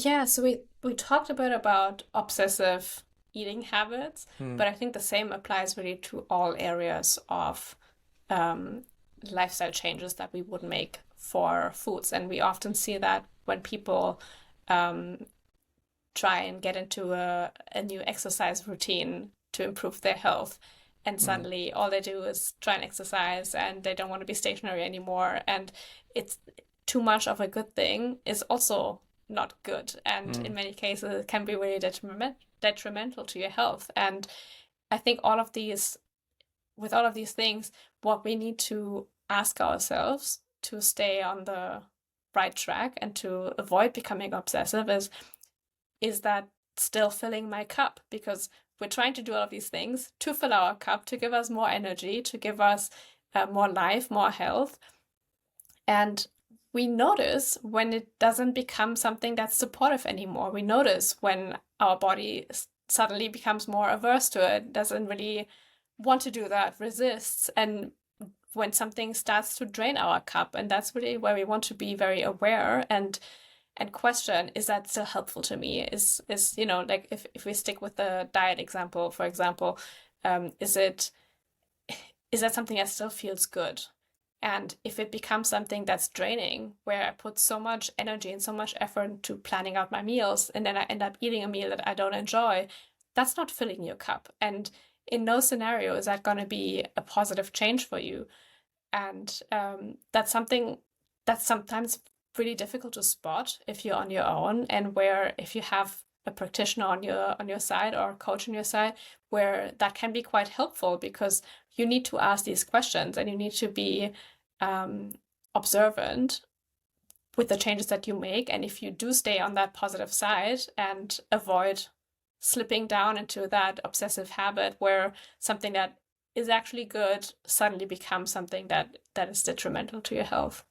Yeah, so we talked a bit about obsessive eating habits, Hmm. but I think the same applies really to all areas of um, lifestyle changes that we would make for foods. And we often see that when people um, try and get into a new exercise routine to improve their health. And Hmm. suddenly all they do is try and exercise and they don't want to be stationary anymore. And it's too much of a good thing is also not good. And Hmm. in many cases, it can be really detrimental to your health. And I think with all of these things, what we need to ask ourselves to stay on the right track and to avoid becoming obsessive is that still filling my cup? Because we're trying to do all of these things to fill our cup, to give us more energy, to give us more life, more health. And we notice when it doesn't become something that's supportive anymore. We notice when our body suddenly becomes more averse to it, doesn't really want to do that, resists, and when something starts to drain our cup. And that's really where we want to be very aware and question, is that still helpful to me? Is like if we stick with the diet example, for example, is it is that something that still feels good? And if it becomes something that's draining, where I put so much energy and so much effort into planning out my meals, and then I end up eating a meal that I don't enjoy, that's not filling your cup. And in no scenario is that going to be a positive change for you. And that's something that's sometimes really difficult to spot if you're on your own, and where if you have a practitioner on your side or a coach on your side, where that can be quite helpful, because you need to ask these questions and you need to be um, observant with the changes that you make. And if you do stay on that positive side and avoid slipping down into that obsessive habit where something that is actually good suddenly becomes something that is detrimental to your health.